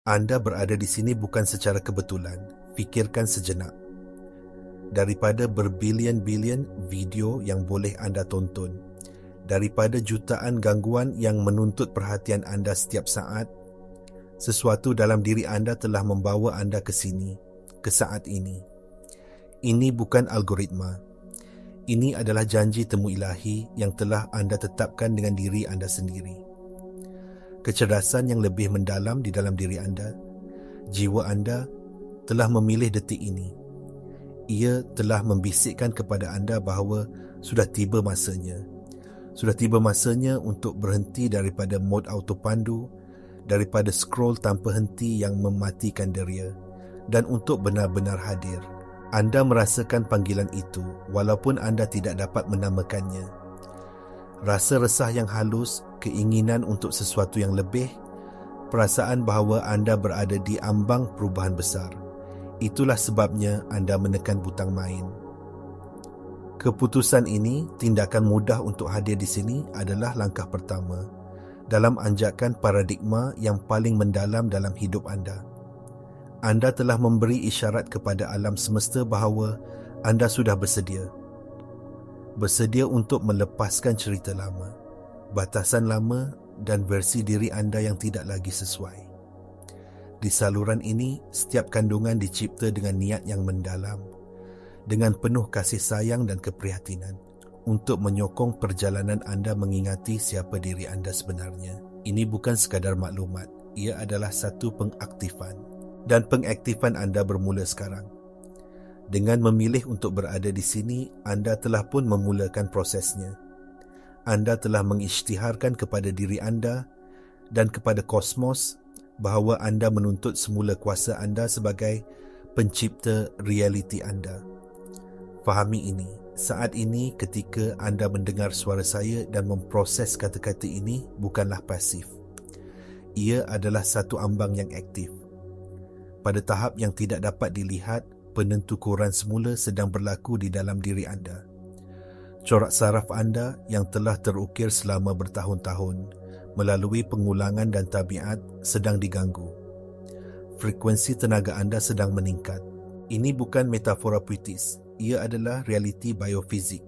Anda berada di sini bukan secara kebetulan. Fikirkan sejenak. Daripada berbilion-bilion video yang boleh anda tonton, daripada jutaan gangguan yang menuntut perhatian anda setiap saat, sesuatu dalam diri anda telah membawa anda ke sini, ke saat ini. Ini bukan algoritma. Ini adalah janji temu ilahi yang telah anda tetapkan dengan diri anda sendiri. Kecerdasan yang lebih mendalam di dalam diri anda, jiwa anda, telah memilih detik ini. Ia telah membisikkan kepada anda bahawa sudah tiba masanya. Sudah tiba masanya untuk berhenti daripada mod autopandu, daripada scroll tanpa henti yang mematikan deria, dan untuk benar-benar hadir. Anda merasakan panggilan itu walaupun anda tidak dapat menamakannya. Rasa resah yang halus, keinginan untuk sesuatu yang lebih, perasaan bahawa anda berada di ambang perubahan besar. Itulah sebabnya anda menekan butang main. Keputusan ini, tindakan mudah untuk hadir di sini adalah langkah pertama dalam anjakan paradigma yang paling mendalam dalam hidup anda. Anda telah memberi isyarat kepada alam semesta bahawa anda sudah bersedia. Bersedia untuk melepaskan cerita lama, batasan lama dan versi diri anda yang tidak lagi sesuai. Di saluran ini, setiap kandungan dicipta dengan niat yang mendalam, dengan penuh kasih sayang dan keprihatinan, untuk menyokong perjalanan anda mengingati siapa diri anda sebenarnya. Ini bukan sekadar maklumat, ia adalah satu pengaktifan. Dan pengaktifan anda bermula sekarang. Dengan memilih untuk berada di sini, anda telah pun memulakan prosesnya. Anda telah mengisytiharkan kepada diri anda dan kepada kosmos bahawa anda menuntut semula kuasa anda sebagai pencipta realiti anda. Fahami ini. Saat ini ketika anda mendengar suara saya dan memproses kata-kata ini bukanlah pasif. Ia adalah satu ambang yang aktif. Pada tahap yang tidak dapat dilihat, penentu koran semula sedang berlaku di dalam diri anda. Corak saraf anda yang telah terukir selama bertahun-tahun melalui pengulangan dan tabiat sedang diganggu. Frekuensi tenaga anda sedang meningkat. Ini bukan metafora puitis, ia adalah realiti biofizik.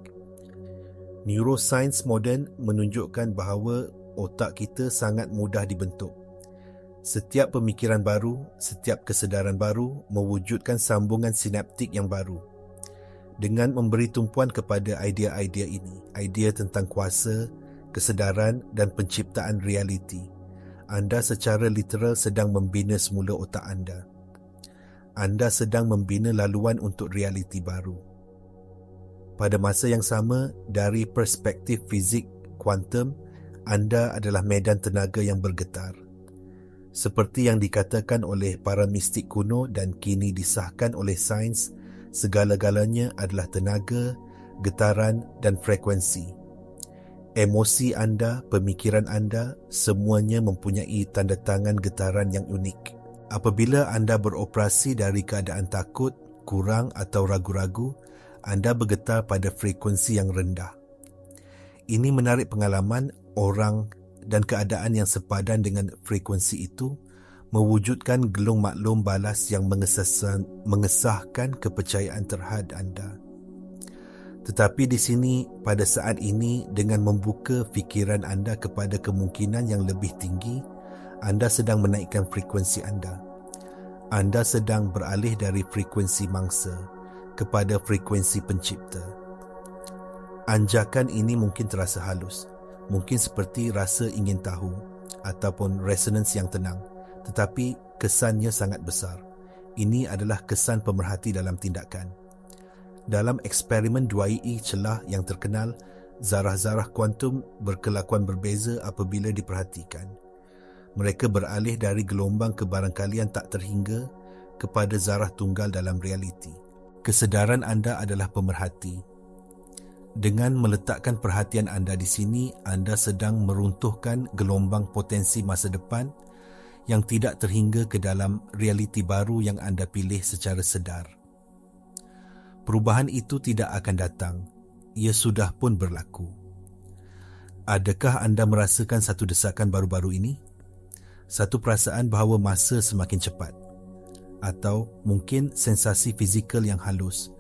Neuroscience moden menunjukkan bahawa otak kita sangat mudah dibentuk. Setiap pemikiran baru, setiap kesedaran baru mewujudkan sambungan sinaptik yang baru. Dengan memberi tumpuan kepada idea-idea ini, idea tentang kuasa, kesedaran dan penciptaan realiti, anda secara literal sedang membina semula otak anda. Anda sedang membina laluan untuk realiti baru. Pada masa yang sama, dari perspektif fizik kuantum, anda adalah medan tenaga yang bergetar. Seperti yang dikatakan oleh para mistik kuno dan kini disahkan oleh sains, segala-galanya adalah tenaga, getaran dan frekuensi. Emosi anda, pemikiran anda, semuanya mempunyai tanda tangan getaran yang unik. Apabila anda beroperasi dari keadaan takut, kurang atau ragu-ragu, anda bergetar pada frekuensi yang rendah. Ini menarik pengalaman orang dan keadaan yang sepadan dengan frekuensi itu mewujudkan gelung maklum balas yang mengesahkan kepercayaan terhadap anda. Tetapi di sini, pada saat ini, dengan membuka fikiran anda kepada kemungkinan yang lebih tinggi, anda sedang menaikkan frekuensi anda. Anda sedang beralih dari frekuensi mangsa kepada frekuensi pencipta. Anjakan ini mungkin terasa halus, mungkin seperti rasa ingin tahu ataupun resonans yang tenang, tetapi kesannya sangat besar. Ini adalah kesan pemerhati dalam tindakan. Dalam eksperimen 2II celah yang terkenal, zarah-zarah kuantum berkelakuan berbeza apabila diperhatikan. Mereka beralih dari gelombang kebarangkalian tak terhingga kepada zarah tunggal dalam realiti. Kesedaran anda adalah pemerhati. Dengan meletakkan perhatian anda di sini, anda sedang meruntuhkan gelombang potensi masa depan yang tidak terhingga ke dalam realiti baru yang anda pilih secara sedar. Perubahan itu tidak akan datang. Ia sudah pun berlaku. Adakah anda merasakan satu desakan baru-baru ini? Satu perasaan bahawa masa semakin cepat, atau mungkin sensasi fizikal yang halus,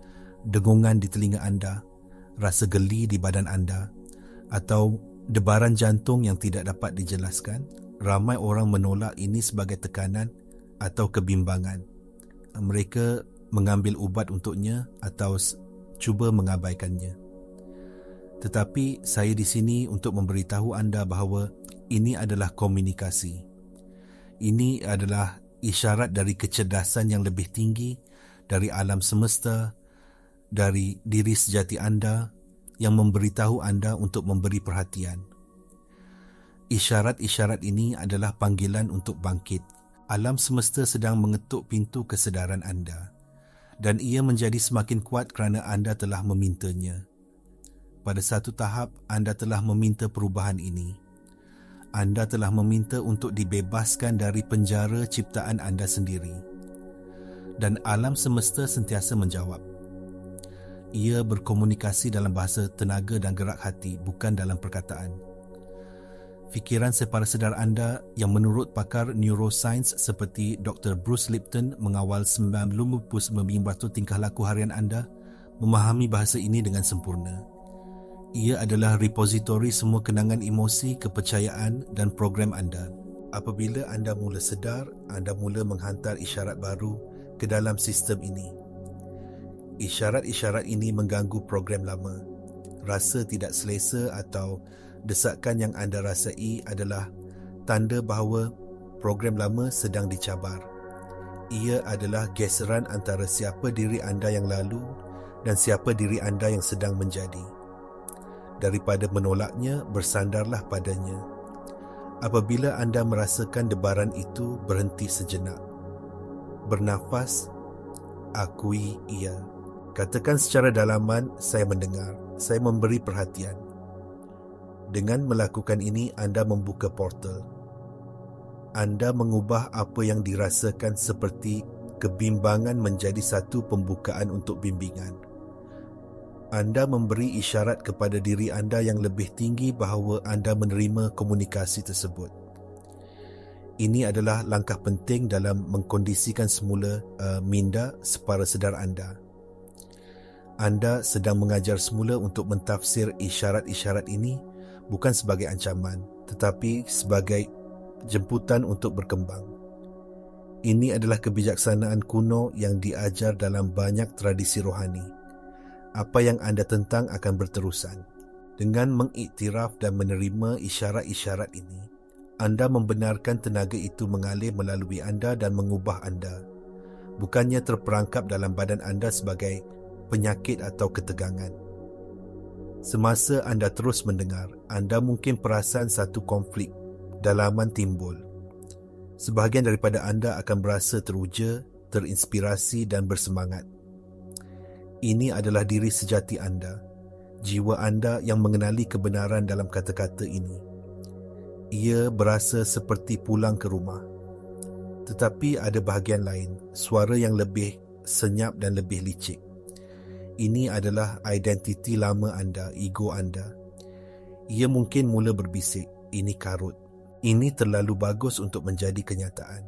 dengungan di telinga anda, rasa geli di badan anda, atau debaran jantung yang tidak dapat dijelaskan. Ramai orang menolak ini sebagai tekanan atau kebimbangan. Mereka mengambil ubat untuknya atau cuba mengabaikannya. Tetapi saya di sini untuk memberitahu anda bahawa ini adalah komunikasi. Ini adalah isyarat dari kecerdasan yang lebih tinggi, dari alam semesta, dari diri sejati anda yang memberitahu anda untuk memberi perhatian. Isyarat-isyarat ini adalah panggilan untuk bangkit. Alam semesta sedang mengetuk pintu kesedaran anda, dan ia menjadi semakin kuat kerana anda telah memintanya. Pada satu tahap, anda telah meminta perubahan ini. Anda telah meminta untuk dibebaskan dari penjara ciptaan anda sendiri. Dan alam semesta sentiasa menjawab. Ia berkomunikasi dalam bahasa tenaga dan gerak hati, bukan dalam perkataan. Fikiran separa sedar anda yang menurut pakar neuroscience seperti Dr. Bruce Lipton mengawal 99% tingkah laku harian anda, memahami bahasa ini dengan sempurna. Ia adalah repositori semua kenangan emosi, kepercayaan dan program anda. Apabila anda mula sedar, anda mula menghantar isyarat baru ke dalam sistem ini. Isyarat-isyarat ini mengganggu program lama. Rasa tidak selesa atau desakan yang anda rasai adalah tanda bahawa program lama sedang dicabar. Ia adalah geseran antara siapa diri anda yang lalu dan siapa diri anda yang sedang menjadi. Daripada menolaknya, bersandarlah padanya. Apabila anda merasakan debaran itu, berhenti sejenak. Bernafas, akui ia. Katakan secara dalaman, saya mendengar, saya memberi perhatian. Dengan melakukan ini, anda membuka portal. Anda mengubah apa yang dirasakan seperti kebimbangan menjadi satu pembukaan untuk bimbingan. Anda memberi isyarat kepada diri anda yang lebih tinggi bahawa anda menerima komunikasi tersebut. Ini adalah langkah penting dalam mengkondisikan semula minda separa sedar anda. Anda sedang mengajar semula untuk mentafsir isyarat-isyarat ini bukan sebagai ancaman, tetapi sebagai jemputan untuk berkembang. Ini adalah kebijaksanaan kuno yang diajar dalam banyak tradisi rohani. Apa yang anda tentang akan berterusan. Dengan mengiktiraf dan menerima isyarat-isyarat ini, anda membenarkan tenaga itu mengalir melalui anda dan mengubah anda. Bukannya terperangkap dalam badan anda sebagai penyakit atau ketegangan. Semasa anda terus mendengar, anda mungkin perasan satu konflik dalaman timbul. Sebahagian daripada anda akan berasa teruja, terinspirasi dan bersemangat. Ini adalah diri sejati anda, jiwa anda yang mengenali kebenaran dalam kata-kata ini. Ia berasa seperti pulang ke rumah. Tetapi ada bahagian lain, suara yang lebih senyap dan lebih licik. Ini adalah identiti lama anda, ego anda. Ia mungkin mula berbisik, ini karut. Ini terlalu bagus untuk menjadi kenyataan.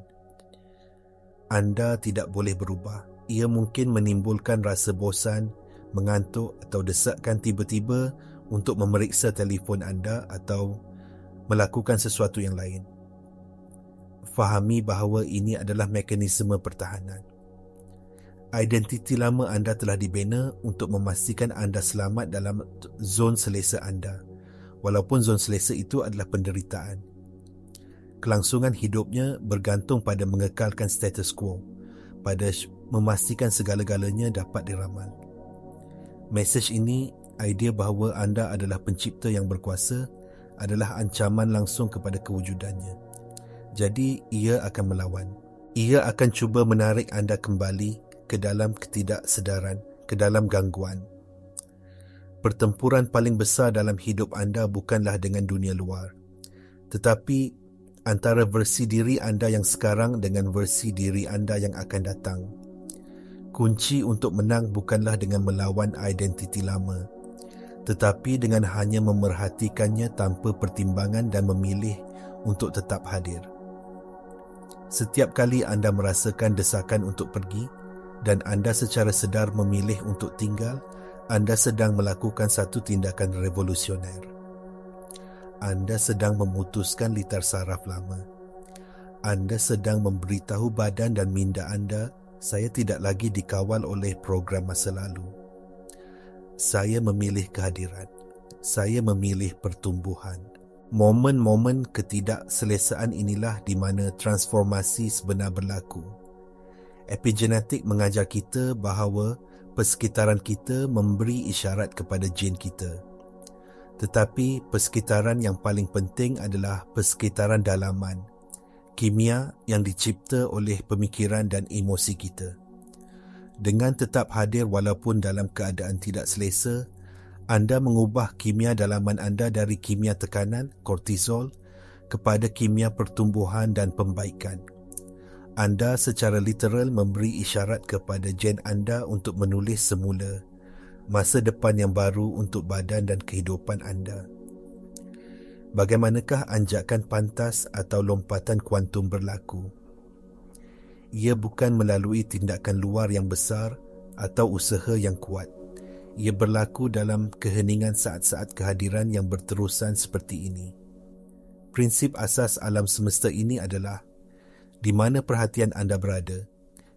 Anda tidak boleh berubah. Ia mungkin menimbulkan rasa bosan, mengantuk atau desakan tiba-tiba untuk memeriksa telefon anda atau melakukan sesuatu yang lain. Fahami bahawa ini adalah mekanisme pertahanan. Identiti lama anda telah dibina untuk memastikan anda selamat dalam zon selesa anda, walaupun zon selesa itu adalah penderitaan. Kelangsungan hidupnya bergantung pada mengekalkan status quo, pada memastikan segala-galanya dapat diramal. Mesej ini, idea bahawa anda adalah pencipta yang berkuasa, adalah ancaman langsung kepada kewujudannya. Jadi, ia akan melawan. Ia akan cuba menarik anda kembali ke dalam ketidaksedaran, ke dalam gangguan. Pertempuran paling besar dalam hidup anda bukanlah dengan dunia luar, tetapi antara versi diri anda yang sekarang dengan versi diri anda yang akan datang. Kunci untuk menang bukanlah dengan melawan identiti lama, tetapi dengan hanya memerhatikannya tanpa pertimbangan dan memilih untuk tetap hadir. Setiap kali anda merasakan desakan untuk pergi dan anda secara sedar memilih untuk tinggal, anda sedang melakukan satu tindakan revolusioner. Anda sedang memutuskan litar saraf lama. Anda sedang memberitahu badan dan minda anda, saya tidak lagi dikawal oleh program masa lalu. Saya memilih kehadiran. Saya memilih pertumbuhan. Momen-momen ketidakselesaan inilah di mana transformasi sebenar berlaku. Epigenetik mengajar kita bahawa persekitaran kita memberi isyarat kepada gen kita. Tetapi persekitaran yang paling penting adalah persekitaran dalaman, kimia yang dicipta oleh pemikiran dan emosi kita. Dengan tetap hadir walaupun dalam keadaan tidak selesa, anda mengubah kimia dalaman anda dari kimia tekanan, kortisol, kepada kimia pertumbuhan dan pembaikan. Anda secara literal memberi isyarat kepada gen anda untuk menulis semula masa depan yang baru untuk badan dan kehidupan anda. Bagaimanakah anjakan pantas atau lompatan kuantum berlaku? Ia bukan melalui tindakan luar yang besar atau usaha yang kuat. Ia berlaku dalam keheningan saat-saat kehadiran yang berterusan seperti ini. Prinsip asas alam semesta ini adalah di mana perhatian anda berada,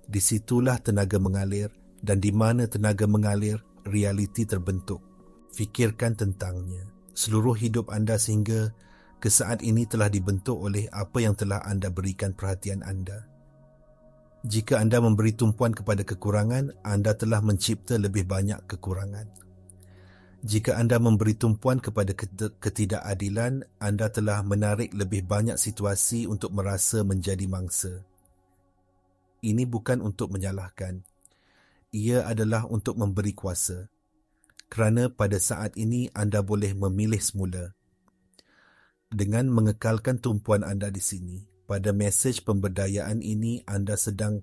di situlah tenaga mengalir, dan di mana tenaga mengalir, realiti terbentuk. Fikirkan tentangnya. Seluruh hidup anda sehingga ke saat ini telah dibentuk oleh apa yang telah anda berikan perhatian anda. Jika anda memberi tumpuan kepada kekurangan, anda telah mencipta lebih banyak kekurangan. Jika anda memberi tumpuan kepada ketidakadilan, anda telah menarik lebih banyak situasi untuk merasa menjadi mangsa. Ini bukan untuk menyalahkan. Ia adalah untuk memberi kuasa. Kerana pada saat ini anda boleh memilih semula. Dengan mengekalkan tumpuan anda di sini, pada mesej pemberdayaan ini anda sedang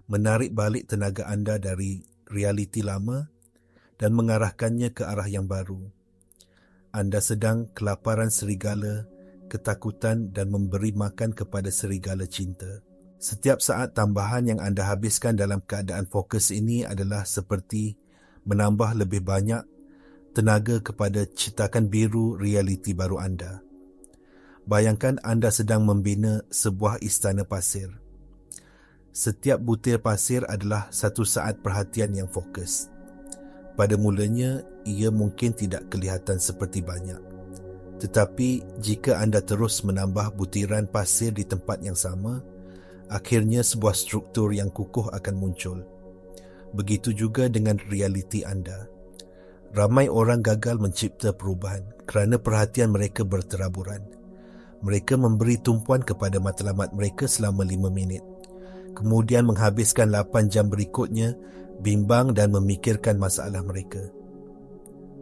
menarik balik tenaga anda dari realiti lama dan mengarahkannya ke arah yang baru. Anda sedang kelaparan serigala, ketakutan dan memberi makan kepada serigala cinta. Setiap saat tambahan yang anda habiskan dalam keadaan fokus ini adalah seperti menambah lebih banyak tenaga kepada cetakan biru realiti baru anda. Bayangkan anda sedang membina sebuah istana pasir. Setiap butir pasir adalah satu saat perhatian yang fokus. Pada mulanya, ia mungkin tidak kelihatan seperti banyak. Tetapi, jika anda terus menambah butiran pasir di tempat yang sama, akhirnya sebuah struktur yang kukuh akan muncul. Begitu juga dengan realiti anda. Ramai orang gagal mencipta perubahan kerana perhatian mereka berteraburan. Mereka memberi tumpuan kepada matlamat mereka selama 5 minit. Kemudian menghabiskan 8 jam berikutnya bimbang dan memikirkan masalah mereka.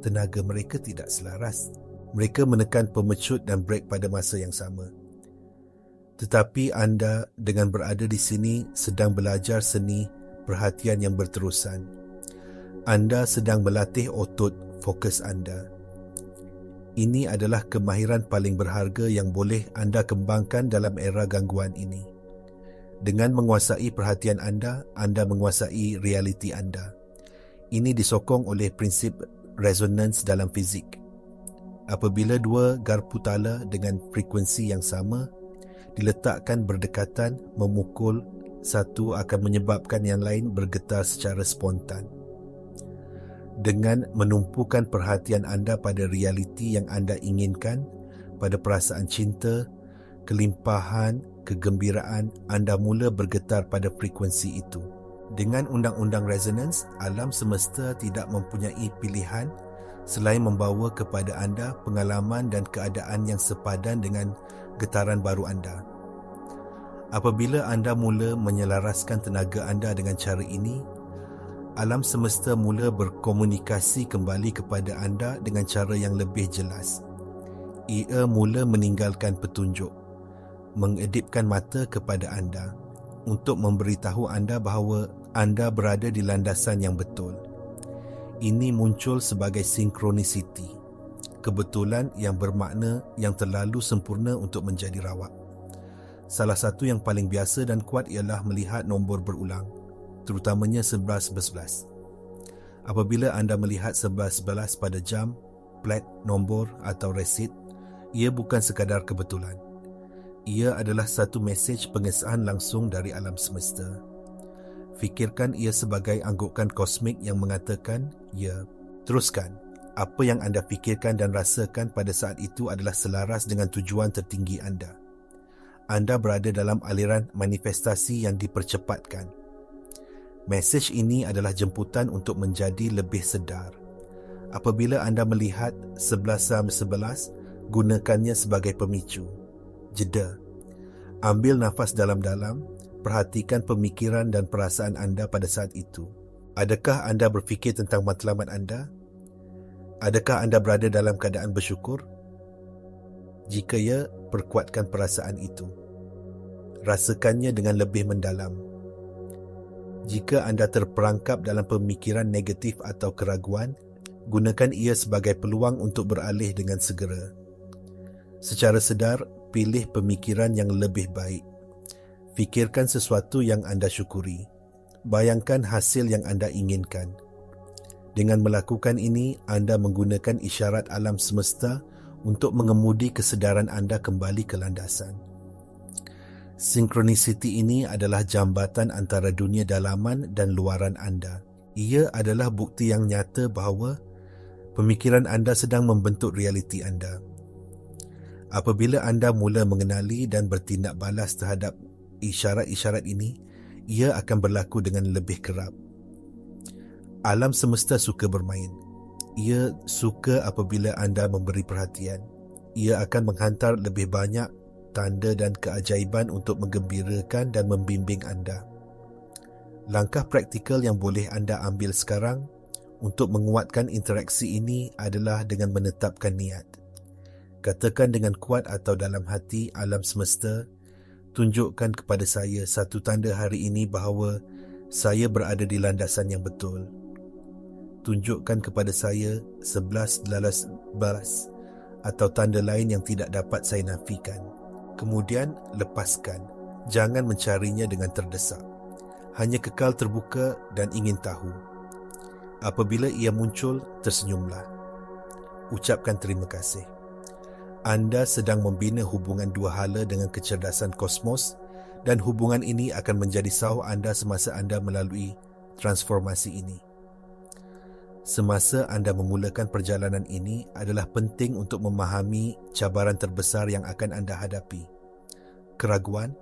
Tenaga mereka tidak selaras. Mereka menekan pemecut dan brek pada masa yang sama. Tetapi anda dengan berada di sini sedang belajar seni perhatian yang berterusan. Anda sedang melatih otot fokus anda. Ini adalah kemahiran paling berharga yang boleh anda kembangkan dalam era gangguan ini. Dengan menguasai perhatian anda menguasai realiti anda. Ini disokong oleh prinsip resonans dalam fizik. Apabila dua garpu tala dengan frekuensi yang sama diletakkan berdekatan, memukul, satu akan menyebabkan yang lain bergetar secara spontan. Dengan menumpukan perhatian anda pada realiti yang anda inginkan, pada perasaan cinta, kelimpahan, kegembiraan, anda mula bergetar pada frekuensi itu. Dengan undang-undang resonans, alam semesta tidak mempunyai pilihan selain membawa kepada anda pengalaman dan keadaan yang sepadan dengan getaran baru anda. Apabila anda mula menyelaraskan tenaga anda dengan cara ini, alam semesta mula berkomunikasi kembali kepada anda dengan cara yang lebih jelas. Ia mula meninggalkan petunjuk, mengedipkan mata kepada anda untuk memberitahu anda bahawa anda berada di landasan yang betul. Ini muncul sebagai sinkronisiti, kebetulan yang bermakna yang terlalu sempurna untuk menjadi rawak. Salah satu yang paling biasa dan kuat ialah melihat nombor berulang, terutamanya 1111. Apabila anda melihat 1111 pada jam, plat, nombor atau resit, ia bukan sekadar kebetulan. Ia adalah satu mesej pengesahan langsung dari alam semesta. Fikirkan ia sebagai anggukan kosmik yang mengatakan, ya, teruskan. Apa yang anda fikirkan dan rasakan pada saat itu adalah selaras dengan tujuan tertinggi anda. Anda berada dalam aliran manifestasi yang dipercepatkan. Mesej ini adalah jemputan untuk menjadi lebih sedar. Apabila anda melihat 1111, gunakannya sebagai pemicu. Jeda. Ambil nafas dalam-dalam, perhatikan pemikiran dan perasaan anda pada saat itu. Adakah anda berfikir tentang matlamat anda? Adakah anda berada dalam keadaan bersyukur? Jika ya, perkuatkan perasaan itu. Rasakannya dengan lebih mendalam. Jika anda terperangkap dalam pemikiran negatif atau keraguan, gunakan ia sebagai peluang untuk beralih dengan segera. Secara sedar, pilih pemikiran yang lebih baik. Fikirkan sesuatu yang anda syukuri. Bayangkan hasil yang anda inginkan. Dengan melakukan ini, anda menggunakan isyarat alam semesta untuk mengemudi kesedaran anda kembali ke landasan. Sinkronisiti ini adalah jambatan antara dunia dalaman dan luaran anda. Ia adalah bukti yang nyata bahawa pemikiran anda sedang membentuk realiti anda. Apabila anda mula mengenali dan bertindak balas terhadap isyarat-isyarat ini, ia akan berlaku dengan lebih kerap. Alam semesta suka bermain. Ia suka apabila anda memberi perhatian. Ia akan menghantar lebih banyak tanda dan keajaiban untuk menggembirakan dan membimbing anda. Langkah praktikal yang boleh anda ambil sekarang untuk menguatkan interaksi ini adalah dengan menetapkan niat. Katakan dengan kuat atau dalam hati, alam semesta, tunjukkan kepada saya satu tanda hari ini bahawa saya berada di landasan yang betul. Tunjukkan kepada saya 11-12 atau tanda lain yang tidak dapat saya nafikan. Kemudian lepaskan. Jangan mencarinya dengan terdesak. Hanya kekal terbuka dan ingin tahu. Apabila ia muncul, tersenyumlah. Ucapkan terima kasih. Anda sedang membina hubungan dua hala dengan kecerdasan kosmos dan hubungan ini akan menjadi sawah anda semasa anda melalui transformasi ini. Semasa anda memulakan perjalanan ini adalah penting untuk memahami cabaran terbesar yang akan anda hadapi. Keraguan.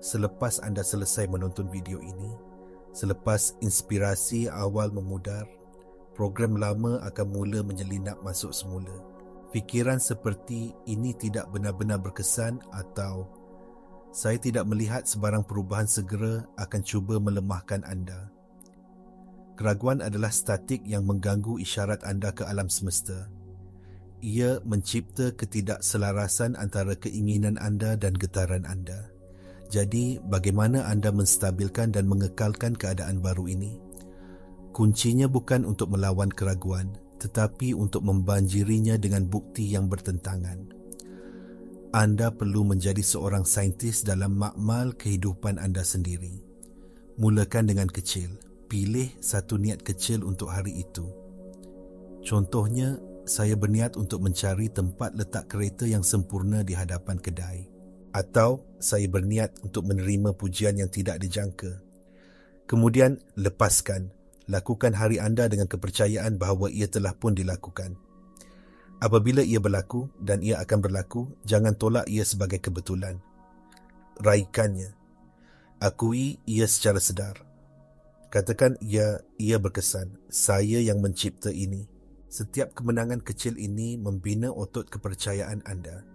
Selepas anda selesai menonton video ini, selepas inspirasi awal memudar, program lama akan mula menyelinap masuk semula. Fikiran seperti ini tidak benar-benar berkesan atau saya tidak melihat sebarang perubahan segera akan cuba melemahkan anda. Keraguan adalah statik yang mengganggu isyarat anda ke alam semesta. Ia mencipta ketidakselarasan antara keinginan anda dan getaran anda. Jadi, bagaimana anda menstabilkan dan mengekalkan keadaan baru ini? Kuncinya bukan untuk melawan keraguan, tetapi untuk membanjirinya dengan bukti yang bertentangan. Anda perlu menjadi seorang saintis dalam makmal kehidupan anda sendiri. Mulakan dengan kecil. Pilih satu niat kecil untuk hari itu. Contohnya, saya berniat untuk mencari tempat letak kereta yang sempurna di hadapan kedai. Atau, saya berniat untuk menerima pujian yang tidak dijangka. Kemudian, lepaskan. Lakukan hari anda dengan kepercayaan bahawa ia telah pun dilakukan. Apabila ia berlaku dan ia akan berlaku, jangan tolak ia sebagai kebetulan. Raikannya. Akui ia secara sedar. Katakan, ya, ia berkesan. Saya yang mencipta ini. Setiap kemenangan kecil ini membina otot kepercayaan anda.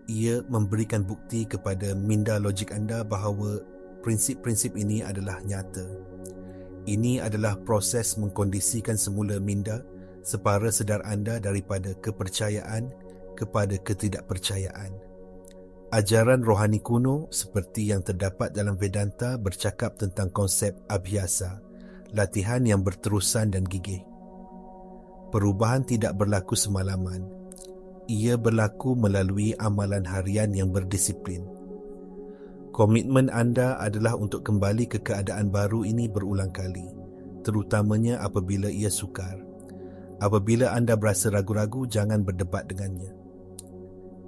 Ia memberikan bukti kepada minda logik anda bahawa prinsip-prinsip ini adalah nyata. Ini adalah proses mengkondisikan semula minda, separa sedar anda daripada kepercayaan kepada ketidakpercayaan. Ajaran rohani kuno seperti yang terdapat dalam Vedanta bercakap tentang konsep abhyasa, latihan yang berterusan dan gigih. Perubahan tidak berlaku semalaman. ia berlaku melalui amalan harian yang berdisiplin. Komitmen anda adalah untuk kembali ke keadaan baru ini berulang kali, terutamanya apabila ia sukar. Apabila anda berasa ragu-ragu, jangan berdebat dengannya.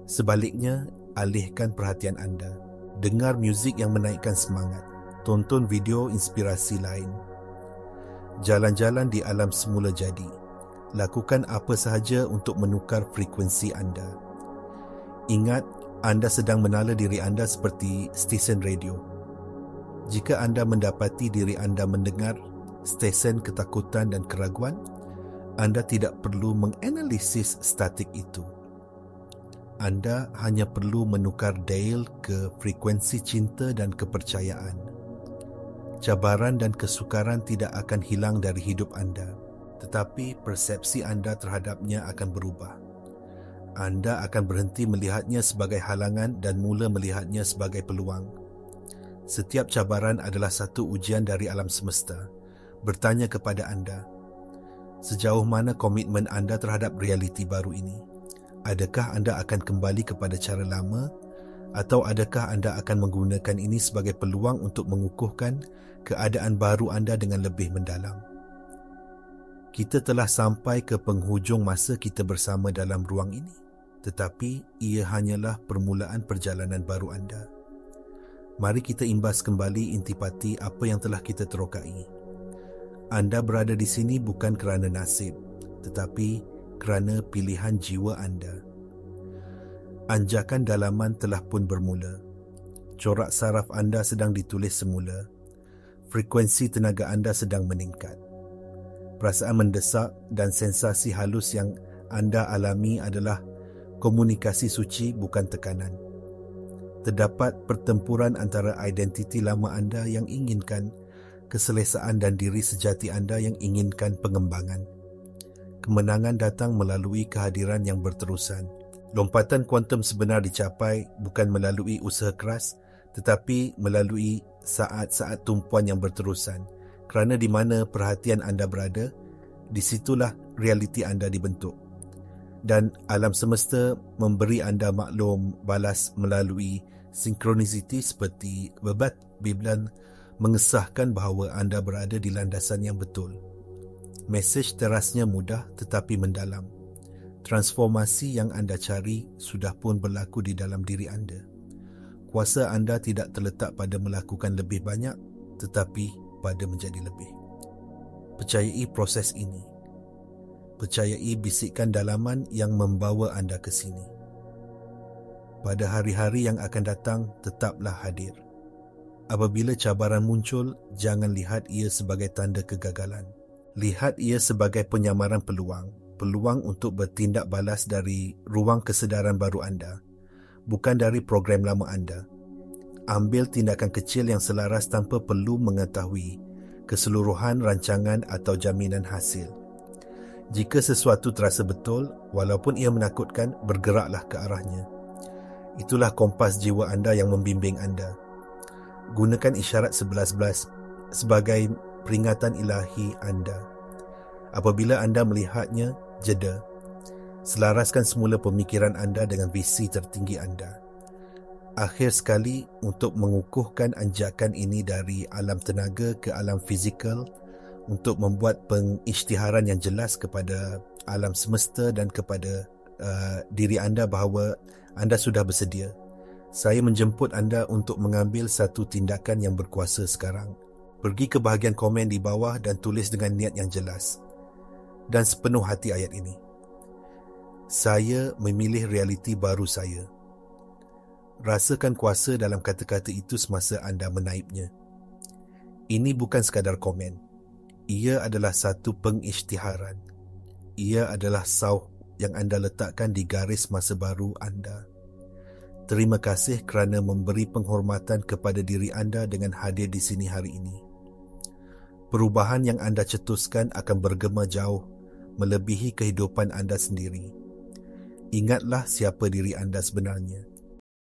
Sebaliknya, alihkan perhatian anda. Dengar muzik yang menaikkan semangat. Tonton video inspirasi lain. Jalan-jalan di alam semula jadi. Lakukan apa sahaja untuk menukar frekuensi anda. Ingat, anda sedang menala diri anda seperti stesen radio. Jika anda mendapati diri anda mendengar stesen ketakutan dan keraguan, anda tidak perlu menganalisis statik itu. Anda hanya perlu menukar dial ke frekuensi cinta dan kepercayaan. Cabaran dan kesukaran tidak akan hilang dari hidup anda, tetapi persepsi anda terhadapnya akan berubah. Anda akan berhenti melihatnya sebagai halangan dan mula melihatnya sebagai peluang. Setiap cabaran adalah satu ujian dari alam semesta. Bertanya kepada anda, sejauh mana komitmen anda terhadap realiti baru ini? Adakah anda akan kembali kepada cara lama, atau adakah anda akan menggunakan ini sebagai peluang untuk mengukuhkan keadaan baru anda dengan lebih mendalam? Kita telah sampai ke penghujung masa kita bersama dalam ruang ini, tetapi ia hanyalah permulaan perjalanan baru anda. Mari kita imbas kembali intipati apa yang telah kita terokai. Anda berada di sini bukan kerana nasib, tetapi kerana pilihan jiwa anda. Anjakan dalaman telah pun bermula. Corak saraf anda sedang ditulis semula. Frekuensi tenaga anda sedang meningkat. Perasaan mendesak dan sensasi halus yang anda alami adalah komunikasi suci, bukan tekanan. Terdapat pertempuran antara identiti lama anda yang inginkan keselesaan dan diri sejati anda yang inginkan pengembangan. Kemenangan datang melalui kehadiran yang berterusan. Lompatan kuantum sebenar dicapai bukan melalui usaha keras, tetapi melalui saat-saat tumpuan yang berterusan. Kerana di mana perhatian anda berada, di situlah realiti anda dibentuk. Dan alam semesta memberi anda maklum balas melalui sinkronisiti seperti bebat Biblan mengesahkan bahawa anda berada di landasan yang betul. Mesej terasnya mudah tetapi mendalam. Transformasi yang anda cari sudah pun berlaku di dalam diri anda. Kuasa anda tidak terletak pada melakukan lebih banyak, tetapi pada menjadi lebih. Percayai proses ini. Percayai bisikan dalaman yang membawa anda ke sini. Pada hari-hari yang akan datang, tetaplah hadir. Apabila cabaran muncul, jangan lihat ia sebagai tanda kegagalan. Lihat ia sebagai penyamaran peluang. Peluang untuk bertindak balas dari ruang kesedaran baru anda, bukan dari program lama anda. Ambil tindakan kecil yang selaras tanpa perlu mengetahui keseluruhan rancangan atau jaminan hasil. Jika sesuatu terasa betul, walaupun ia menakutkan, bergeraklah ke arahnya. Itulah kompas jiwa anda yang membimbing anda. Gunakan isyarat 11-11 sebagai peringatan ilahi anda. Apabila anda melihatnya, jeda. Selaraskan semula pemikiran anda dengan visi tertinggi anda. Akhir sekali, untuk mengukuhkan anjakan ini dari alam tenaga ke alam fizikal, untuk membuat pengisytiharan yang jelas kepada alam semesta dan kepada diri anda bahawa anda sudah bersedia. Saya menjemput anda untuk mengambil satu tindakan yang berkuasa sekarang. Pergi ke bahagian komen di bawah dan tulis dengan niat yang jelas dan sepenuh hati ayat ini. Saya memilih realiti baru saya. Rasakan kuasa dalam kata-kata itu semasa anda menaipnya. Ini bukan sekadar komen. Ia adalah satu pengisytiharan. Ia adalah sauh yang anda letakkan di garis masa baru anda. Terima kasih kerana memberi penghormatan kepada diri anda dengan hadir di sini hari ini. Perubahan yang anda cetuskan akan bergema jauh, melebihi kehidupan anda sendiri. Ingatlah siapa diri anda sebenarnya.